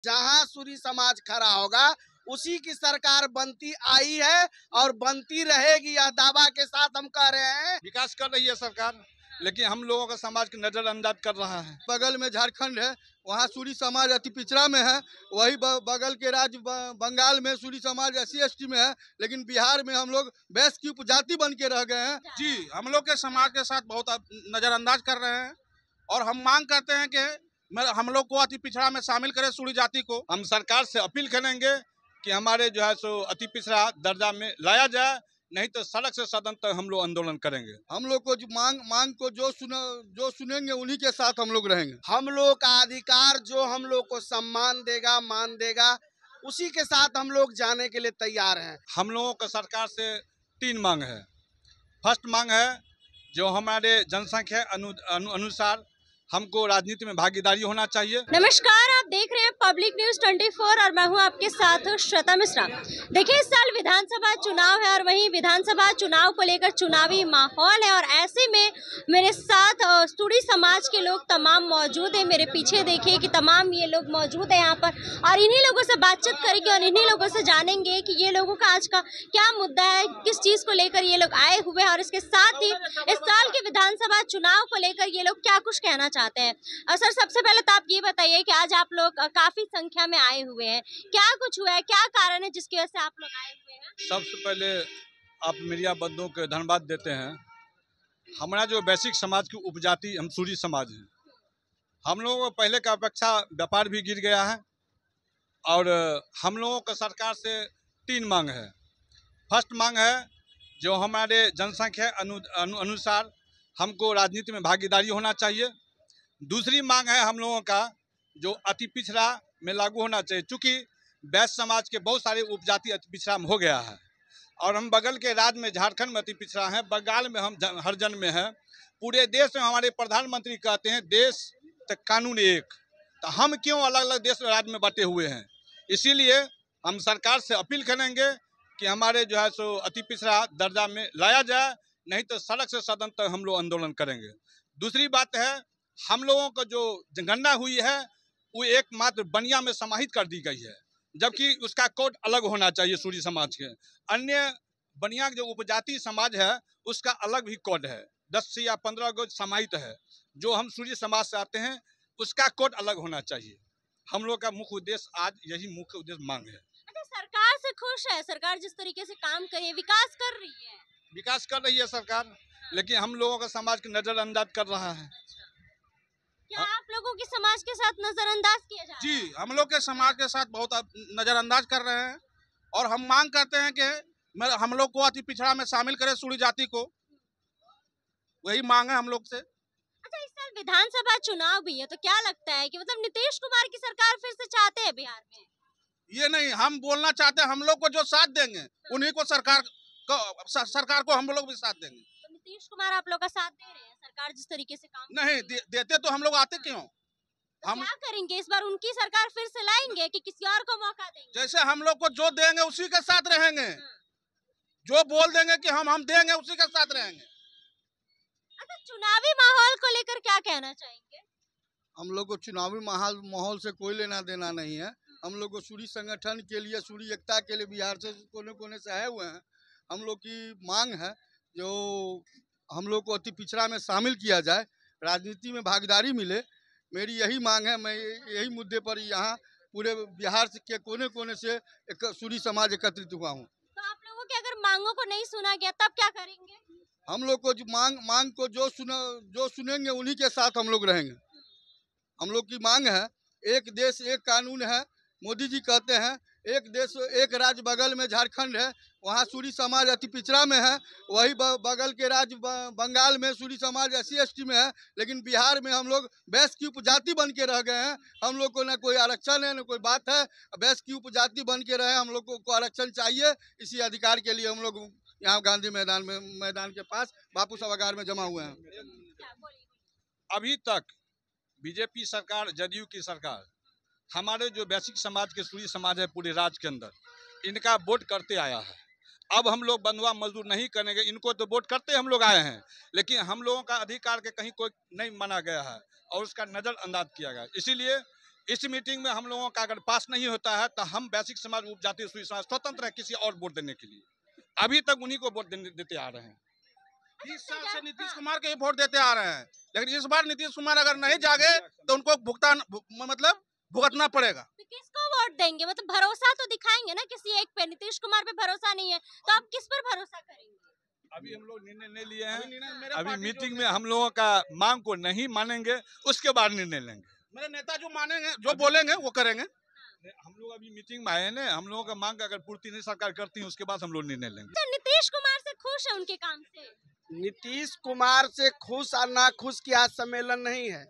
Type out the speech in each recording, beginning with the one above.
जहां सूरी समाज खड़ा होगा उसी की सरकार बनती आई है और बनती रहेगी, यह दावा के साथ हम कह रहे हैं। विकास कर रही है सरकार, लेकिन हम लोगों का समाज को नजरअंदाज कर रहा है। बगल में झारखंड है, वहाँ सूरी समाज अति पिछड़ा में है। वही बगल के राज्य बंगाल में सूरी समाज SC/ST में है, लेकिन बिहार में हम लोग बैस की उपजाति बन के रह गए हैं। जी, हम लोग के समाज के साथ बहुत नजरअंदाज कर रहे हैं और हम मांग करते हैं कि हम लोग को अति पिछड़ा में शामिल करें सूरी जाति को। हम सरकार से अपील करेंगे कि हमारे जो है सो अति पिछड़ा दर्जा में लाया जाए, नहीं तो सड़क से सदन तक हम लोग आंदोलन करेंगे। हम लोग को जो मांग को जो सुनेंगे उन्हीं के साथ हम लोग रहेंगे। हम लोग का अधिकार जो हम लोग को सम्मान देगा, मान देगा, उसी के साथ हम लोग जाने के लिए तैयार हैं। हम लोगों को सरकार से 3 मांग है। फर्स्ट मांग है, जो हमारे जनसंख्या अनुसार हमको राजनीति में भागीदारी होना चाहिए। नमस्कार, आप देख रहे हैं पब्लिक न्यूज 24 और मैं हूं आपके साथ श्वेता मिश्रा। देखिए, इस साल विधानसभा चुनाव है और वहीं विधानसभा चुनाव को लेकर चुनावी माहौल है और ऐसे में मेरे साथ सूरी समाज के लोग तमाम मौजूद हैं। मेरे पीछे देखिए कि तमाम ये लोग मौजूद है यहाँ पर और इन्हीं लोगों से बातचीत करेंगे और इन्हीं लोगों से जानेंगे कि ये लोगों का आज का क्या मुद्दा है, किस चीज को लेकर ये लोग आए हुए हैं और इसके साथ ही इस साल के विधानसभा चुनाव को लेकर ये लोग क्या कुछ कहना चाहते हैं। सर, सबसे पहले तो आप ये बताइए कि आज आप लोग काफी संख्या में आए हुए हैं, क्या कुछ हुआ है, क्या कारण है जिसकी वजह से आप लोग आए हुए हैं? सबसे पहले आप मीडिया बंधुओं को धन्यवाद देते हैं। हमारा जो बेसिक समाज की उपजाति हम सूरी समाज हैं, हम लोगों को पहले का अपेक्षा व्यापार भी गिर गया है और हम लोगों को सरकार से 3 मांग है। फर्स्ट मांग है, जो हमारे जनसंख्या अनुसार हमको राजनीति में भागीदारी होना चाहिए। दूसरी मांग है हम लोगों का जो अति पिछड़ा में लागू होना चाहिए, चूँकि वैश्य समाज के बहुत सारे उपजाति अति पिछड़ा में हो गया है और हम बगल के राज्य में झारखंड में अति पिछड़ा हैं, बंगाल में हम हरिजन में हैं। पूरे देश में हमारे प्रधानमंत्री कहते हैं देश तक कानून एक, तो हम क्यों अलग अलग देश राज्य में बटे हुए हैं। इसीलिए हम सरकार से अपील करेंगे कि हमारे जो है सो अति पिछड़ा दर्जा में लाया जाए, नहीं तो सड़क से सदन तक हम लोग आंदोलन करेंगे। दूसरी बात है, हम लोगों को जो जनगणना हुई है वो एकमात्र बनिया में समाहित कर दी गई है, जबकि उसका कोड अलग होना चाहिए सूरी समाज के। अन्य बनिया जो उपजाति समाज है उसका अलग भी कोड है, 10 या 15 गो समाहित है। जो हम सूरी समाज से आते हैं उसका कोड अलग होना चाहिए। हम लोग का मुख्य उद्देश्य आज यही मुख्य उद्देश्य मांग है। अच्छा, सरकार से खुश है? सरकार जिस तरीके से काम कर रही है, विकास कर रही है? विकास कर रही है सरकार, लेकिन हम लोगों का समाज को नजरअंदाज कर रहा है। क्या आप लोगों की समाज के साथ नजरअंदाज किया जा रहा है? जी, हम लोग के समाज के साथ बहुत नजरअंदाज कर रहे हैं और हम मांग करते हैं कि हम लोग को अति पिछड़ा में शामिल करें सूरी जाति को। वही मांग है हम लोग से। अच्छा, इस साल विधानसभा चुनाव भी है, तो क्या लगता है कि मतलब नीतीश कुमार की सरकार फिर से चाहते हैं बिहार में? ये नहीं, हम बोलना चाहते हैं हम लोग को जो साथ देंगे उन्हीं को सरकार को हम लोग भी साथ देंगे। तो नीतीश कुमार आप लोग का साथ दे रहे हैं? सरकार जिस तरीके से काम नहीं देते तो हम लोग आते क्यों? तो हम क्या करेंगे इस बार? उनकी सरकार फिर से लाएंगे कि किसी और को मौका देंगे? जैसे हम लोग को जो देंगे उसी के साथ रहेंगे। जो बोल देंगे कि हम देंगे उसी के साथ रहेंगे। अच्छा, चुनावी माहौल को लेकर क्या कहना चाहेंगे? हम लोग को चुनावी माहौल से कोई लेना देना नहीं है। हम लोग को सूरी संगठन के लिए, सूरी एकता के लिए बिहार से कोने कोने से आए हुए हैं। हम लोग की मांग है जो हम लोग को अति पिछड़ा में शामिल किया जाए, राजनीति में भागीदारी मिले। मेरी यही मांग है। मैं यही मुद्दे पर यहाँ पूरे बिहार के कोने कोने से एक सूरी समाज एकत्रित हुआ हूँ। तो आप लोगों की अगर मांगों को नहीं सुना गया तब क्या करेंगे? हम लोग को जो मांग को जो सुनेंगे उन्हीं के साथ हम लोग रहेंगे। हम लोग की मांग है, एक देश एक कानून है। मोदी जी कहते हैं एक देश एक राज्य, बगल में झारखंड है, वहाँ सूरी समाज अति पिछड़ा में है। वही बगल के राज्य बंगाल में सूरी समाज SC/ST में है, लेकिन बिहार में हम लोग वैश्य की उपजाति बन के रह गए हैं। हम लोग को ना कोई आरक्षण है, ना कोई बात है। वैश्य की उपजाति बन के रहे, हम लोग को आरक्षण चाहिए। इसी अधिकार के लिए हम लोग यहाँ गांधी मैदान के पास बापू सभागार में जमा हुए हैं। अभी तक बीजेपी सरकार, जदयू की सरकार हमारे जो बेसिक समाज के सूरी समाज है पूरे राज्य के अंदर, इनका वोट करते आया है। अब हम लोग बंधुआ मजदूर नहीं करेंगे, इनको तो वोट करते हम लोग आए हैं, लेकिन हम लोगों का अधिकार के कहीं कोई नहीं माना गया है और उसका नजरअंदाज किया गया। इसीलिए इस मीटिंग में हम लोगों का अगर पास नहीं होता है तो हम बेसिक समाज, उपजाति सूरी समाज स्वतंत्र है किसी और वोट देने के लिए। अभी तक उन्हीं को वोट देते आ रहे हैं। 20 साल से नीतीश कुमार के ही वोट देते आ रहे हैं, लेकिन इस बार नीतीश कुमार अगर नहीं जागे तो उनको भुगतना पड़ेगा। तो किसको वोट देंगे? मतलब भरोसा तो दिखाएंगे ना किसी एक पे। नीतीश कुमार पे भरोसा नहीं है तो आप किस पर भरोसा करेंगे? अभी हम लोग निर्णय नहीं लिए हैं। अभी मीटिंग में हम लोगों का मांग को नहीं मानेंगे, उसके बाद निर्णय लेंगे। मेरे नेता जो मानेंगे, जो बोलेंगे वो करेंगे। हम लोग अभी मीटिंग में आए हैं, हम लोगों का मांग अगर पूर्ति नहीं सरकार करती है उसके बाद हम लोग निर्णय लेंगे। तो नीतीश कुमार से खुश है उनके काम से? नीतीश कुमार से खुश और ना खुश की आज सम्मेलन नहीं है।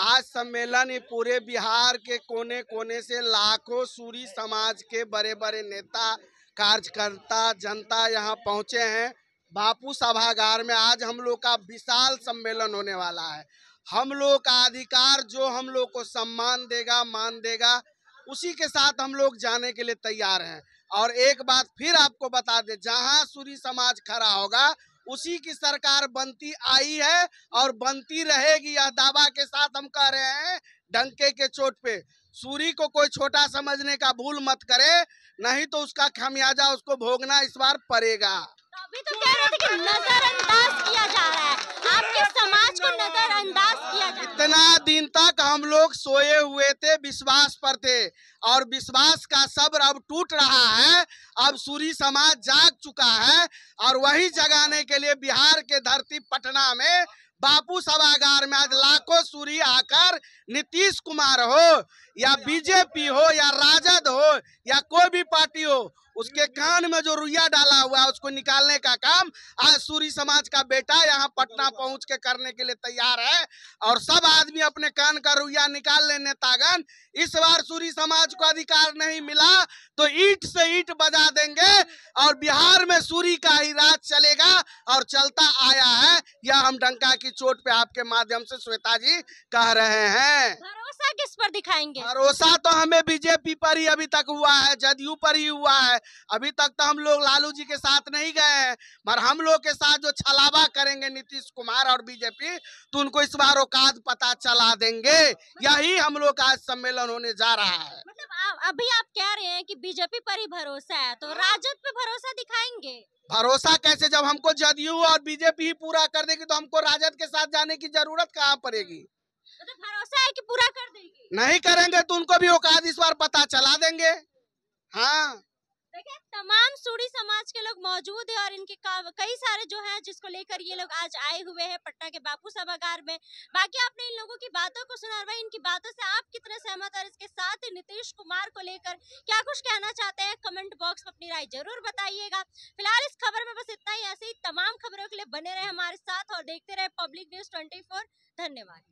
आज सम्मेलन ये पूरे बिहार के कोने कोने से लाखों सूरी समाज के बड़े बड़े नेता, कार्यकर्ता, जनता यहाँ पहुँचे हैं। बापू सभागार में आज हम लोग का विशाल सम्मेलन होने वाला है। हम लोग का अधिकार जो हम लोग को सम्मान देगा, मान देगा, उसी के साथ हम लोग जाने के लिए तैयार हैं। और एक बात फिर आपको बता दे, जहां सूरी समाज खड़ा होगा उसी की सरकार बनती आई है और बनती रहेगी। यह दावा के साथ हम कह रहे हैं डंके के चोट पे। सूरी को कोई छोटा समझने का भूल मत करे, नहीं तो उसका खामियाजा उसको भोगना इस बार पड़ेगा। तो अभी तो कह रहे थे कि नजरअंदाज किया जा रहा है, आपके समाज को नजरअंदाज किया जा रहा है। इतना दिन तक हम लोग सोए हुए थे, विश्वास पर थे, और विश्वास का सब्र अब टूट रहा है। अब सूरी समाज जाग चुका है और वही जगाने के लिए बिहार के धरती पटना में बापू सभागार में आज लाखों सूरी आकर नीतीश कुमार हो या बीजेपी हो या राजद हो या कोई भी पार्टी हो, उसके कान में जो रुइया डाला हुआ है उसको निकालने का काम आज सूरी समाज का बेटा यहाँ पटना पहुँच के करने के लिए तैयार है। और सब आदमी अपने कान का रुइया निकाल ले नेतागण। इस बार सूरी समाज को अधिकार नहीं मिला तो ईंट से ईंट बजा देंगे और बिहार में सूरी का ही राज चलेगा और चलता आया है। यह हम डंका की चोट पे आपके माध्यम से श्वेता जी कह रहे हैं। भरोसा किस पर दिखाएंगे? भरोसा तो हमें बीजेपी पर ही अभी तक हुआ है, जदयू पर ही हुआ है। अभी तक तो हम लोग लालू जी के साथ नहीं गए हैं, पर हम लोग के साथ जो छलावा करेंगे नीतीश कुमार और बीजेपी, तो उनको इस बार औकात पता चला देंगे। यही हम लोग का आज सम्मेलन होने जा रहा है। मतलब अभी आप कह रहे हैं कि बीजेपी पर ही भरोसा है, तो राजद पे भरोसा दिखाएंगे? भरोसा कैसे, जब हमको जदयू और बीजेपी ही पूरा कर देगी तो हमको राजद के साथ जाने की जरूरत कहाँ पड़ेगी। तो भरोसा है कि पूरा कर देगी? नहीं करेंगे तो उनको भी औकात इस बार पता चला देंगे। हाँ, देखिए तमाम सूरी समाज के लोग मौजूद है और इनके कई सारे जो हैं जिसको लेकर ये लोग आज आए हुए हैं पटना के बापू सभागार में। बाकी आपने इन लोगों की बातों को सुना, वही इनकी बातों से आप कितने सहमत और इसके साथ ही नीतीश कुमार को लेकर क्या कुछ कहना चाहते हैं, कमेंट बॉक्स में अपनी राय जरूर बताइएगा। फिलहाल इस खबर में बस इतना ही। ऐसे ही तमाम खबरों के लिए बने रहे हमारे साथ और देखते रहे पब्लिक न्यूज़ 24। धन्यवाद।